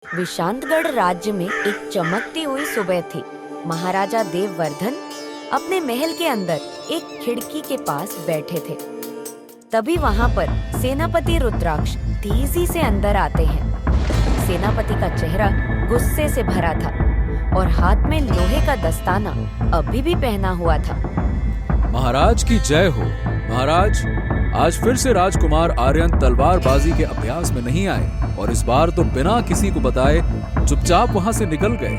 विशांतगढ़ राज्य में एक चमकती हुई सुबह थी। महाराजा देववर्धन अपने महल के अंदर एक खिड़की के पास बैठे थे। तभी वहाँ पर सेनापति रुद्राक्ष तेजी से अंदर आते हैं। सेनापति का चेहरा गुस्से से भरा था और हाथ में लोहे का दस्ताना अभी भी पहना हुआ था। महाराज की जय हो। महाराज, आज फिर से राजकुमार आर्यन तलवारबाजी के अभ्यास में नहीं आए और इस बार तो बिना किसी को बताए चुपचाप वहां से निकल गए।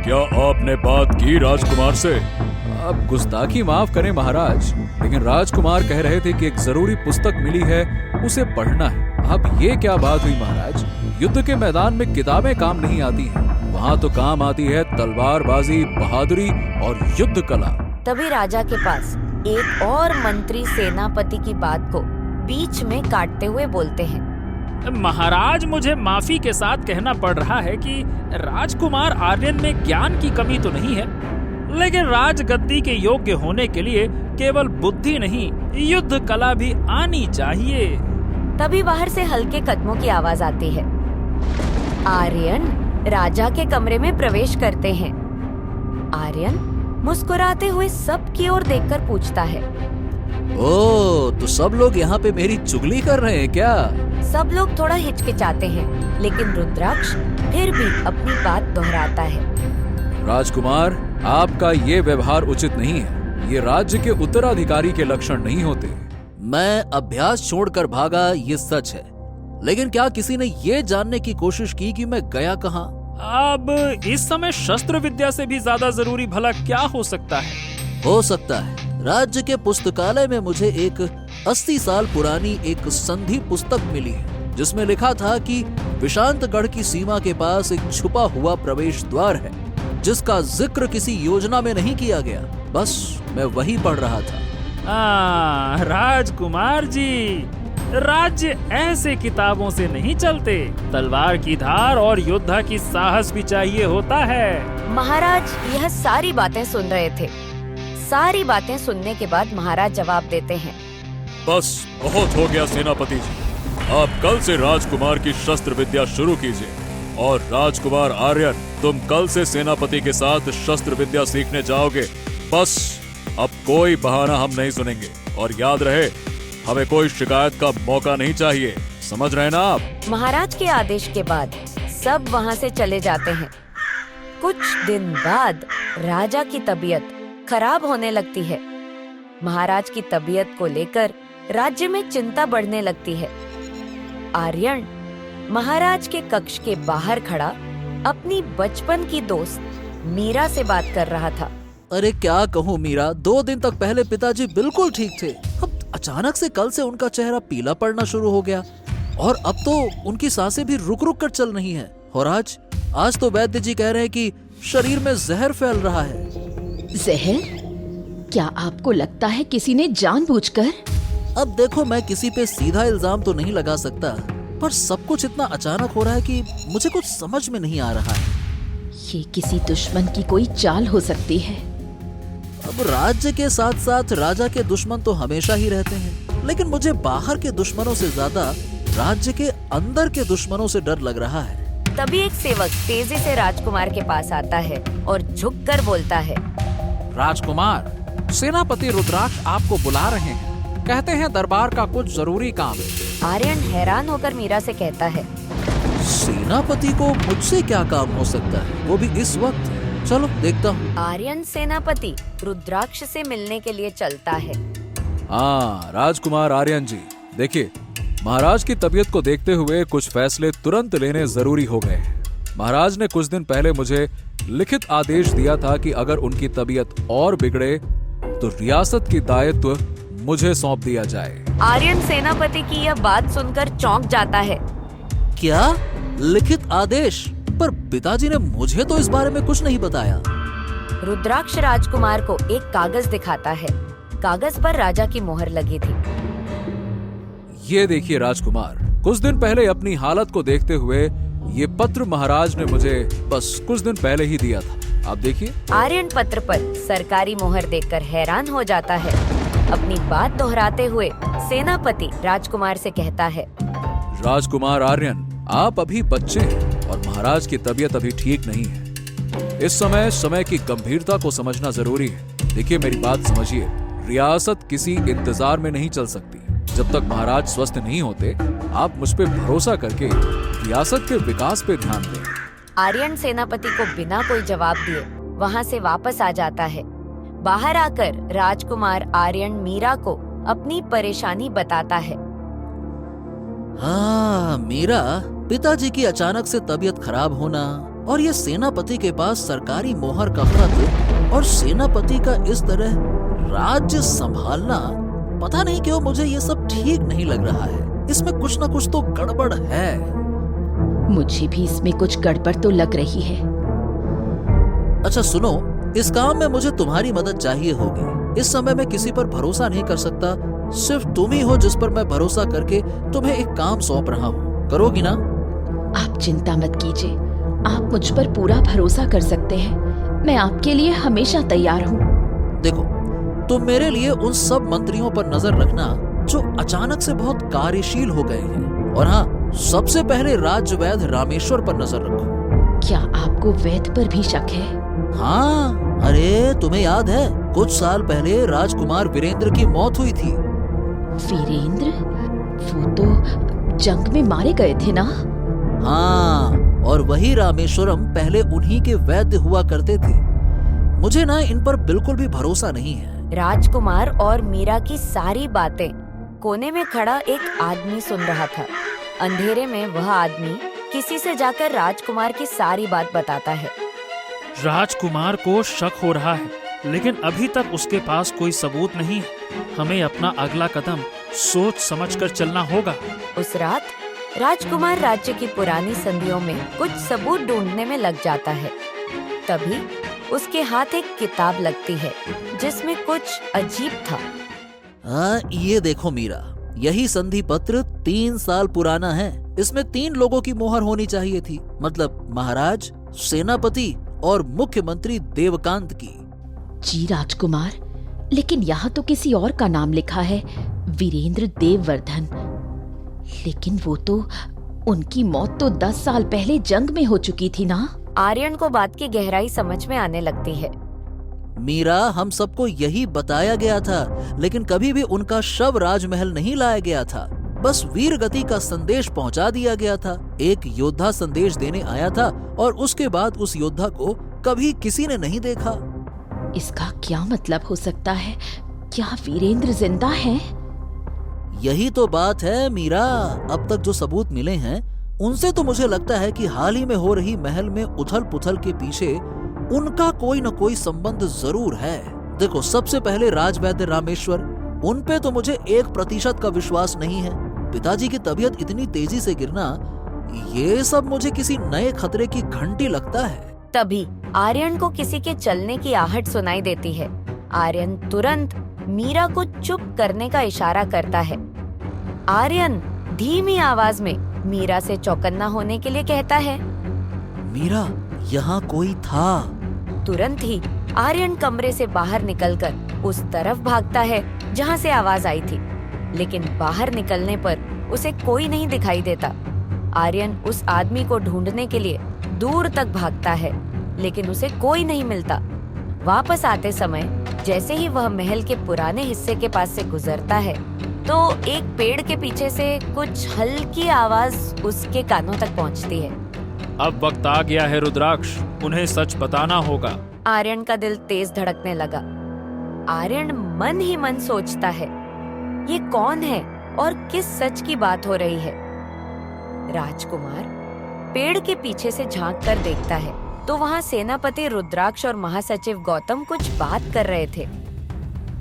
क्या आपने बात की राजकुमार से? अब गुस्ताखी माफ करें महाराज, लेकिन राजकुमार कह रहे थे कि एक जरूरी पुस्तक मिली है, उसे पढ़ना है। अब ये क्या बात हुई महाराज? युद्ध के मैदान में किताबें काम नहीं आती हैं, वहाँ तो काम आती है तलवारबाजी, बहादुरी और युद्ध कला। तभी राजा के पास एक और मंत्री सेनापति की बात को बीच में काटते हुए बोलते हैं। महाराज, मुझे माफी के साथ कहना पड़ रहा है कि राजकुमार आर्यन में ज्ञान की कमी तो नहीं है, लेकिन राजगद्दी के योग्य होने के लिए केवल बुद्धि नहीं, युद्ध कला भी आनी चाहिए। तभी बाहर से हल्के कदमों की आवाज आती है। आर्यन राजा के कमरे में प्रवेश करते हैं। आर्यन मुस्कुराते हुए सबकी ओर देखकर पूछता है, ओह, तो सब लोग यहाँ पे मेरी चुगली कर रहे हैं क्या? सब लोग थोड़ा हिचकिचाते हैं, लेकिन रुद्राक्ष फिर भी अपनी बात दोहराता है। राजकुमार, आपका ये व्यवहार उचित नहीं है। ये राज्य के उत्तराधिकारी के लक्षण नहीं होते। मैं अभ्यास छोड़कर भागा, ये सच है, लेकिन क्या किसी ने ये जानने की कोशिश की कि मैं गया कहाँ? अब इस समय शस्त्र विद्या से भी ज्यादा जरूरी भला क्या हो सकता है? हो सकता है राज्य के पुस्तकालय में मुझे एक 80 साल पुरानी एक संधि पुस्तक मिली है, जिसमें लिखा था कि विशांतगढ़ की सीमा के पास एक छुपा हुआ प्रवेश द्वार है, जिसका जिक्र किसी योजना में नहीं किया गया। बस मैं वही पढ़ रहा था। राजकुमार जी, राज्य ऐसे किताबों से नहीं चलते। तलवार की धार और योद्धा की साहस भी चाहिए होता है। महाराज यह सारी बातें सुन रहे थे। सारी बातें सुनने के बाद महाराज जवाब देते हैं, बस बहुत हो गया सेनापति जी, आप कल से राजकुमार की शस्त्र विद्या शुरू कीजिए और राजकुमार आर्यन, तुम कल से सेनापति के साथ शस्त्र विद्या सीखने जाओगे। बस अब कोई बहाना हम नहीं सुनेंगे और याद रहे, हमें कोई शिकायत का मौका नहीं चाहिए। समझ रहे ना आप? महाराज के आदेश के बाद सब वहाँ से चले जाते हैं। कुछ दिन बाद राजा की तबीयत खराब होने लगती है। महाराज की तबीयत को लेकर राज्य में चिंता बढ़ने लगती है। आर्यन महाराज के कक्ष के बाहर खड़ा अपनी बचपन की दोस्त मीरा से बात कर रहा था। अरे क्या कहूँ मीरा, 2 दिन तक पहले पिताजी बिल्कुल ठीक थे, अब अचानक से कल से उनका चेहरा पीला पड़ना शुरू हो गया और अब तो उनकी सांसें भी रुक रुक कर चल रही हैं। और आज तो वैद्य जी कह रहे हैं कि शरीर में जहर फैल रहा है। जहर? क्या आपको लगता है किसी ने जानबूझकर? अब देखो, मैं किसी पे सीधा इल्जाम तो नहीं लगा सकता, पर सब कुछ इतना अचानक हो रहा है कि मुझे कुछ समझ में नहीं आ रहा है। ये किसी दुश्मन की कोई चाल हो सकती है। अब राज्य के साथ साथ राजा के दुश्मन तो हमेशा ही रहते हैं, लेकिन मुझे बाहर के दुश्मनों से ज्यादा राज्य के अंदर के दुश्मनों से डर लग रहा है। तभी एक सेवक तेजी से राजकुमार के पास आता है और झुककर बोलता है, राजकुमार, सेनापति रुद्राक्ष आपको बुला रहे हैं। कहते हैं दरबार का कुछ जरूरी काम है। आर्यन हैरान होकर मीरा से कहता है, सेनापति को मुझसे क्या काम हो सकता है, वो भी इस वक्त? चलो देखता हूँ। आर्यन सेनापति रुद्राक्ष से मिलने के लिए चलता है। हाँ राजकुमार आर्यन जी, देखिए, महाराज की तबीयत को देखते हुए कुछ फैसले तुरंत लेने जरूरी हो गए हैं। महाराज ने कुछ दिन पहले मुझे लिखित आदेश दिया था कि अगर उनकी तबीयत और बिगड़े तो रियासत की दायित्व मुझे सौंप दिया जाए। आर्यन सेनापति की यह बात सुनकर चौंक जाता है। क्या लिखित आदेश? पर पिताजी ने मुझे तो इस बारे में कुछ नहीं बताया। रुद्राक्ष राजकुमार को एक कागज दिखाता है। कागज पर राजा की मोहर लगी थी। ये देखिए राजकुमार, कुछ दिन पहले अपनी हालत को देखते हुए ये पत्र महाराज ने मुझे बस कुछ दिन पहले ही दिया था। आप देखिए। आर्यन पत्र पर सरकारी मोहर देखकर हैरान हो जाता है। अपनी बात दोहराते हुए सेनापति राजकुमार से कहता है, राजकुमार आर्यन, आप अभी बच्चे हैं और महाराज की तबीयत अभी ठीक नहीं है। इस समय की गंभीरता को समझना जरूरी है। देखिए, मेरी बात समझिए, रियासत किसी इंतजार में नहीं चल सकती। जब तक महाराज स्वस्थ नहीं होते, आप मुझ पे भरोसा करके रियासत के विकास पे ध्यान दें। आर्यन सेनापति को बिना कोई जवाब दिए वहाँ से वापस आ जाता है। बाहर आकर राजकुमार आर्यन मीरा को अपनी परेशानी बताता है। हाँ मीरा, पिताजी की अचानक से तबीयत खराब होना और ये सेनापति के पास सरकारी मोहर का खत और सेनापति का इस तरह राज्य संभालना, पता नहीं क्यों मुझे ये सब ठीक नहीं लग रहा है। इसमें कुछ ना कुछ तो गड़बड़ है। मुझे भी इसमें कुछ गड़बड़ तो लग रही है। अच्छा सुनो, इस काम में मुझे तुम्हारी मदद चाहिए होगी। इस समय मैं किसी पर भरोसा नहीं कर सकता। सिर्फ तुम ही हो जिस पर मैं भरोसा करके तुम्हें एक काम सौंप रहा हूँ। करोगी ना? आप चिंता मत कीजिए, आप मुझ पर पूरा भरोसा कर सकते हैं। मैं आपके लिए हमेशा तैयार हूँ। देखो, तुम मेरे लिए उन सब मंत्रियों पर नजर रखना जो अचानक से बहुत कार्यशील हो गए हैं। और हाँ, सबसे पहले राज्य वैद्य रामेश्वर पर नजर रखो। क्या आपको वैद्य पर भी शक है? हाँ, अरे तुम्हें याद है, कुछ साल पहले राजकुमार वीरेंद्र की मौत हुई थी। वीरेंद्र? वो तो जंग में मारे गए थे ना? हाँ, और वही रामेश्वरम पहले उन्हीं के वैद्य हुआ करते थे। मुझे ना इन पर बिल्कुल भी भरोसा नहीं है। राजकुमार और मीरा की सारी बातें कोने में खड़ा एक आदमी सुन रहा था। अंधेरे में वह आदमी किसी से जाकर राजकुमार की सारी बात बताता है। राजकुमार को शक हो रहा है, लेकिन अभी तक उसके पास कोई सबूत नहीं है। हमें अपना अगला कदम सोच समझकर चलना होगा। उस रात राजकुमार राज्य की पुरानी संधियों में कुछ सबूत ढूंढने में लग जाता है। तभी उसके हाथ एक किताब लगती है जिसमें कुछ अजीब था। ये देखो मीरा, यही संधि पत्र 3 साल पुराना है। इसमें 3 लोगों की मोहर होनी चाहिए थी, मतलब महाराज, सेनापति और मुख्यमंत्री देवकांत की। जी राजकुमार, लेकिन यहाँ तो किसी और का नाम लिखा है, वीरेंद्र देववर्धन। लेकिन वो तो, उनकी मौत तो 10 साल पहले जंग में हो चुकी थी ना? आर्यन को बात की गहराई समझ में आने लगती है। मीरा, हम सबको यही बताया गया था, लेकिन कभी भी उनका शव राजमहल नहीं लाया गया था। बस वीर गति का संदेश पहुंचा दिया गया था। एक योद्धा संदेश देने आया था और उसके बाद उस योद्धा को कभी किसी ने नहीं देखा। इसका क्या मतलब हो सकता है? क्या वीरेंद्र जिंदा है? यही तो बात है मीरा। अब तक जो सबूत मिले हैं उनसे तो मुझे लगता है कि हाल ही में हो रही महल में उथल पुथल के पीछे उनका कोई न कोई संबंध जरूर है। देखो, सबसे पहले राजवैद्य रामेश्वर, उन पे तो मुझे 1% का विश्वास नहीं है। पिताजी की तबीयत इतनी तेजी से गिरना, ये सब मुझे किसी नए खतरे की घंटी लगता है। तभी आर्यन को किसी के चलने की आहट सुनाई देती है। आर्यन तुरंत मीरा को चुप करने का इशारा करता है। आर्यन धीमी आवाज में मीरा से चौकन्ना होने के लिए कहता है। मीरा, यहाँ कोई था। तुरंत ही आर्यन कमरे से बाहर निकलकर उस तरफ भागता है जहाँ से आवाज आई थी, लेकिन बाहर निकलने पर उसे कोई नहीं दिखाई देता। आर्यन उस आदमी को ढूंढने के लिए दूर तक भागता है, लेकिन उसे कोई नहीं मिलता। वापस आते समय जैसे ही वह महल के पुराने हिस्से के पास से गुजरता है, तो एक पेड़ के पीछे से कुछ हल्की आवाज उसके कानों तक पहुंचती है। अब वक्त आ गया है रुद्राक्ष, उन्हें सच बताना होगा। आर्यन का दिल तेज धड़कने लगा। आर्यन मन ही मन सोचता है, ये कौन है और किस सच की बात हो रही है। राजकुमार पेड़ के पीछे से झांक कर देखता है तो वहाँ सेनापति रुद्राक्ष और महासचिव गौतम कुछ बात कर रहे थे।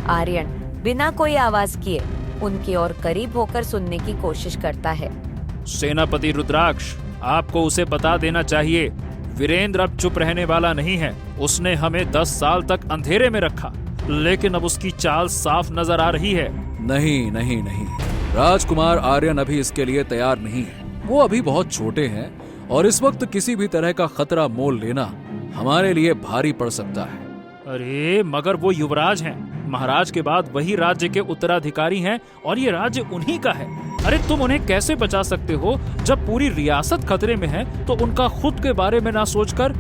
आर्यन बिना कोई आवाज किए उनकी ओर करीब होकर सुनने की कोशिश करता है। सेनापति रुद्राक्ष, आपको उसे बता देना चाहिए, वीरेंद्र अब चुप रहने वाला नहीं है। उसने हमें 10 साल तक अंधेरे में रखा, लेकिन अब उसकी चाल साफ नजर आ रही है। नहीं नहीं नहीं, राजकुमार आर्यन अभी इसके लिए तैयार नहीं है। वो अभी बहुत छोटे हैं और इस वक्त किसी भी तरह का खतरा मोल लेना हमारे लिए भारी पड़ सकता है। अरे मगर वो युवराज हैं, महाराज के बाद वही राज्य के उत्तराधिकारी हैं और ये राज्य उन्हीं का है। अरे तुम उन्हें कैसे बचा सकते हो? जब पूरी रियासत खतरे में है तो उनका खुद के बारे में ना सोचकर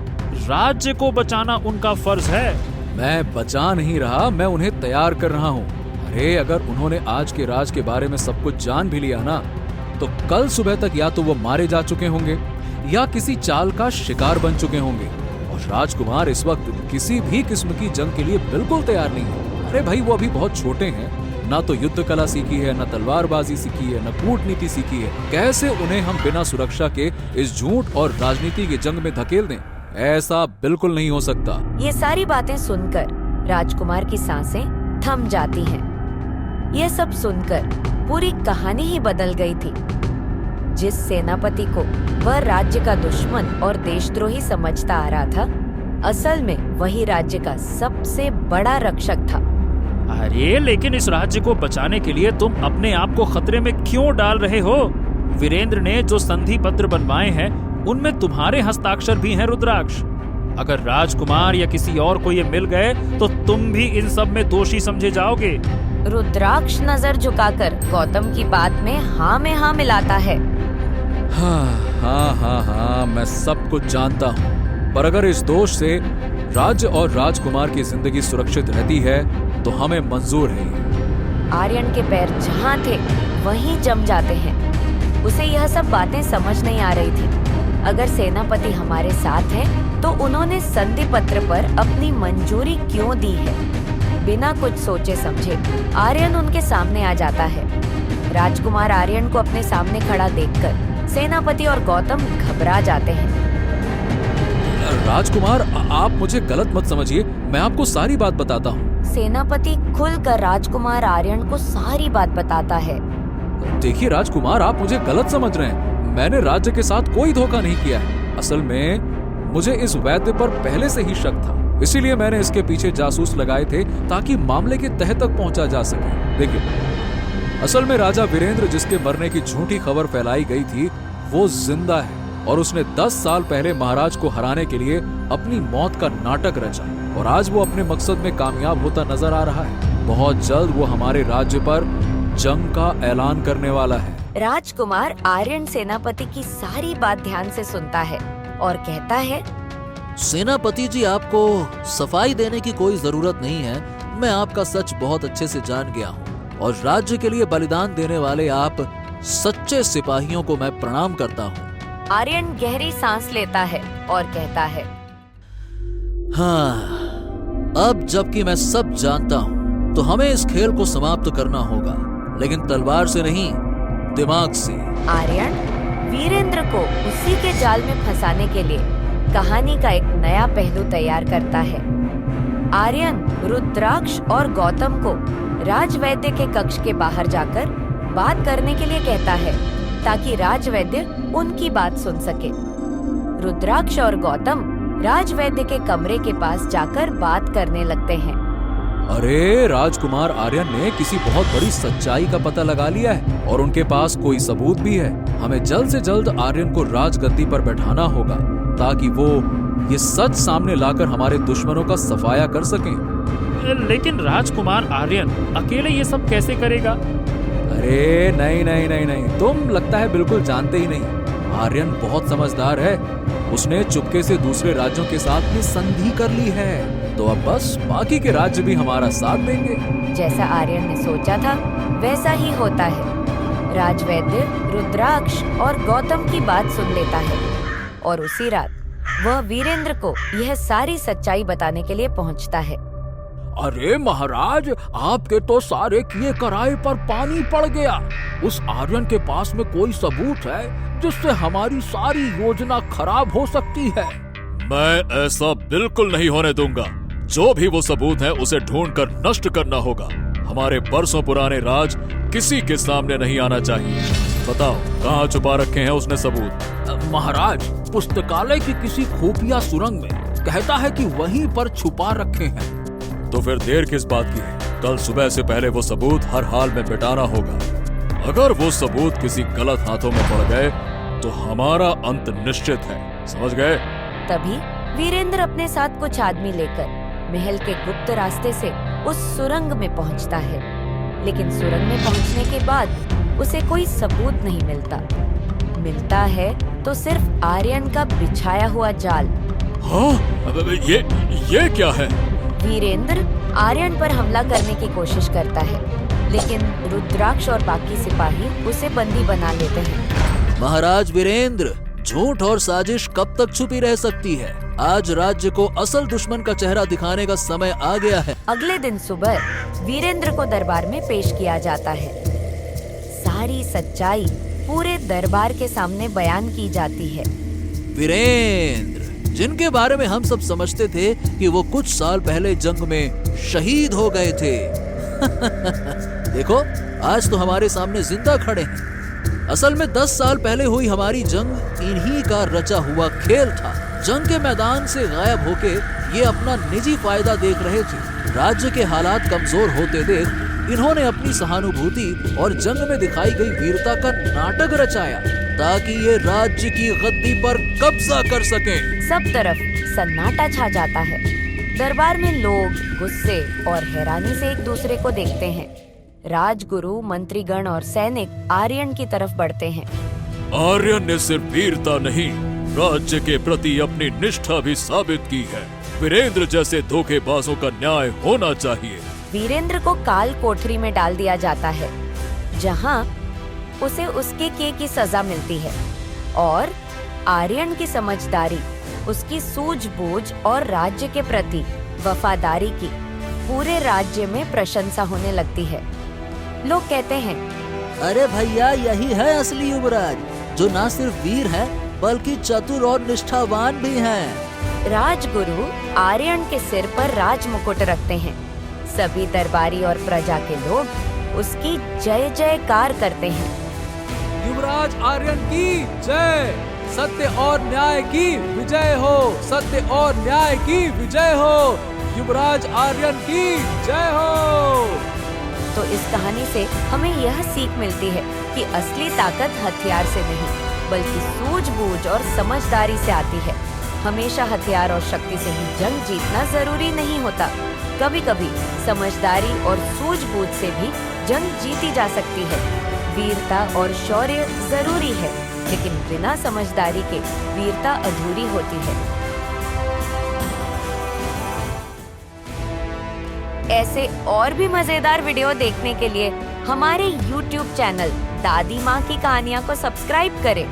राज्य को बचाना उनका फर्ज है। मैं बचा नहीं रहा, मैं उन्हें तैयार कर रहा हूँ। अरे अगर उन्होंने आज के राज के बारे में सब कुछ जान भी लिया ना, तो कल सुबह तक या तो वो मारे जा चुके होंगे या किसी चाल का शिकार बन चुके होंगे। और राजकुमार इस वक्त किसी भी किस्म की जंग के लिए बिल्कुल तैयार नहीं है। अरे भाई वो अभी बहुत छोटे हैं, ना तो युद्ध कला सीखी है, ना तलवारबाजी सीखी है, ना कूटनीति सीखी है। कैसे उन्हें हम बिना सुरक्षा के इस झूठ और राजनीति की जंग में धकेल दें? ऐसा बिल्कुल नहीं हो सकता। ये सारी बातें सुनकर राजकुमार की सांसें थम जाती हैं। यह सब सुनकर पूरी कहानी ही बदल गई थी। जिस सेनापति को वह राज्य का दुश्मन और देशद्रोही समझता आ रहा था, असल में वही राज्य का सबसे बड़ा रक्षक था। अरे लेकिन इस राज्य को बचाने के लिए तुम अपने आप को खतरे में क्यों डाल रहे हो? वीरेंद्र ने जो संधि पत्र बनवाए हैं उनमें तुम्हारे हस्ताक्षर भी हैं रुद्राक्ष। अगर राजकुमार या किसी और को ये मिल गए तो तुम भी इन सब में दोषी समझे जाओगे। रुद्राक्ष नजर झुकाकर गौतम की बात में हाँ मिलाता है। हाँ, मैं सब कुछ जानता हूँ, पर अगर इस दोष से राज्य और राजकुमार की जिंदगी सुरक्षित रहती है तो हमें मंजूर है। आर्यन के पैर जहाँ थे वहीं जम जाते हैं। उसे यह सब बातें समझ नहीं आ रही थी। अगर सेनापति हमारे साथ हैं, तो उन्होंने संधि पत्र पर अपनी मंजूरी क्यों दी है? बिना कुछ सोचे समझे आर्यन उनके सामने आ जाता है। राजकुमार आर्यन को अपने सामने खड़ा देखकर सेनापति और गौतम घबरा जाते हैं। राजकुमार, आप मुझे गलत मत समझिए, मैं आपको सारी बात बताता हूँ। सेनापति खुलकर राजकुमार आर्यन को सारी बात बताता है। देखिए राजकुमार, आप मुझे गलत समझ रहे हैं। मैंने राज्य के साथ कोई धोखा नहीं किया है। असल में मुझे इस वैद्य पर पहले से ही शक था, इसीलिए मैंने इसके पीछे जासूस लगाए थे ताकि मामले की तह तक पहुंचा जा सके। देखिए, असल में राजा वीरेंद्र जिसके मरने की झूठी खबर फैलाई गई थी, वो जिंदा है और उसने 10 साल पहले महाराज को हराने के लिए अपनी मौत का नाटक रचा और आज वो अपने मकसद में कामयाब होता नजर आ रहा है। बहुत जल्द वो हमारे राज्य पर जंग का ऐलान करने वाला है। राजकुमार आर्यन सेनापति की सारी बात ध्यान से सुनता है और कहता है, सेनापति जी, आपको सफाई देने की कोई जरूरत नहीं है। मैं आपका सच बहुत अच्छे से जान गया हूँ और राज्य के लिए बलिदान देने वाले आप सच्चे सिपाहियों को मैं प्रणाम करता हूँ। आर्यन गहरी सांस लेता है और कहता है, हाँ, अब जबकि मैं सब जानता हूँ तो हमें इस खेल को समाप्त करना होगा, लेकिन तलवार से नहीं, दिमाग से। आर्यन वीरेंद्र को उसी के जाल में फंसाने के लिए कहानी का एक नया पहलू तैयार करता है। आर्यन रुद्राक्ष और गौतम को राजवैद्य के कक्ष के बाहर जाकर बात करने के लिए कहता है ताकि राजवैद्य उनकी बात सुन सके। रुद्राक्ष और गौतम राजवैद्य के कमरे के पास जाकर बात करने लगते हैं। अरे राजकुमार आर्यन ने किसी बहुत बड़ी सच्चाई का पता लगा लिया है और उनके पास कोई सबूत भी है। हमें जल्द से जल्द आर्यन को राजगद्दी पर बैठाना होगा ताकि वो ये सच सामने लाकर हमारे दुश्मनों का सफाया कर सकें। लेकिन राजकुमार आर्यन अकेले ये सब कैसे करेगा? अरे नहीं, तुम लगता है बिल्कुल जानते ही नहीं। आर्यन बहुत समझदार है, उसने चुपके से दूसरे राज्यों के साथ में संधि कर ली है, तो अब बस बाकी के राज्य भी हमारा साथ देंगे। जैसा आर्यन ने सोचा था वैसा ही होता है। राजवैद्य रुद्राक्ष और गौतम की बात सुन लेता है और उसी रात वह वीरेंद्र को यह सारी सच्चाई बताने के लिए पहुंचता है। अरे महाराज, आपके तो सारे किए कराए पर पानी पड़ गया। उस आर्यन के पास में कोई सबूत है जिससे हमारी सारी योजना खराब हो सकती है? मैं ऐसा बिल्कुल नहीं होने दूंगा। जो भी वो सबूत है उसे ढूंढकर नष्ट करना होगा। हमारे बरसों पुराने राज किसी के सामने नहीं आना चाहिए। बताओ, कहाँ छुपा रखे हैं उसने सबूत? महाराज, पुस्तकालय की किसी खुफिया सुरंग में, कहता है कि वहीं पर छुपा रखे हैं। तो फिर देर किस बात की है? कल सुबह से पहले वो सबूत हर हाल में मिटाना होगा। अगर वो सबूत किसी गलत हाथों में पड़ गए तो हमारा अंत निश्चित है, समझ गए? तभी वीरेंद्र अपने साथ कुछ आदमी लेकर महल के गुप्त रास्ते से उस सुरंग में पहुंचता है। लेकिन सुरंग में पहुंचने के बाद उसे कोई सबूत नहीं मिलता है तो सिर्फ आर्यन का बिछाया हुआ जाल। हाँ, अब ये क्या है? वीरेंद्र आर्यन पर हमला करने की कोशिश करता है, लेकिन रुद्राक्ष और बाकी सिपाही उसे बंदी बना लेते हैं। महाराज वीरेंद्र, झूठ और साजिश कब तक छुपी रह सकती है? आज राज्य को असल दुश्मन का चेहरा दिखाने का समय आ गया है। अगले दिन सुबह वीरेंद्र को दरबार में पेश किया जाता है। सारी सच्चाई पूरे दरबार के सामने बयान की जाती है। वीरेंद्र, जिनके बारे में हम सब समझते थे कि वो कुछ साल पहले जंग में शहीद हो गए थे देखो, आज तो हमारे सामने जिंदा खड़े हैं। असल में 10 साल पहले हुई हमारी जंग इन्हीं का रचा हुआ खेल था। जंग के मैदान से गायब होके ये अपना निजी फायदा देख रहे थे। राज्य के हालात कमजोर होते देख इन्होंने अपनी सहानुभूति और जंग में दिखाई गई वीरता का नाटक रचाया ताकि ये राज्य की गद्दी पर कब्जा कर सकें। सब तरफ सन्नाटा छा जाता है। दरबार में लोग गुस्से और हैरानी से एक दूसरे को देखते हैं। राजगुरु, मंत्रीगण और सैनिक आर्यन की तरफ बढ़ते हैं। आर्यन ने सिर्फ वीरता नहीं, राज्य के प्रति अपनी निष्ठा भी साबित की है। वीरेंद्र जैसे धोखेबाजों का न्याय होना चाहिए। वीरेंद्र को काल कोठरी में डाल दिया जाता है, जहां उसे उसके किए की सजा मिलती है और आर्यन की समझदारी, उसकी सूझबूझ और राज्य के प्रति वफादारी की पूरे राज्य में प्रशंसा होने लगती है। लोग कहते हैं, अरे भैया, यही है असली युवराज, जो न सिर्फ वीर है बल्कि चतुर और निष्ठावान भी है। राजगुरु आर्यन के सिर पर राज मुकुट रखते हैं। सभी दरबारी और प्रजा के लोग उसकी जय जयकार करते हैं। युवराज आर्यन की जय, सत्य और न्याय की विजय हो, सत्य और न्याय की विजय हो, युवराज आर्यन की जय हो। तो इस कहानी से हमें यह सीख मिलती है कि असली ताकत हथियार से नहीं बल्कि सूझबूझ और समझदारी से आती है। हमेशा हथियार और शक्ति से ही जंग जीतना जरूरी नहीं होता। कभी कभी समझदारी और सूझबूझ से भी जंग जीती जा सकती है। वीरता और शौर्य जरूरी है, लेकिन बिना समझदारी के वीरता अधूरी होती है। ऐसे और भी मजेदार वीडियो देखने के लिए हमारे YouTube चैनल दादी माँ की कहानियाँ को सब्सक्राइब करें।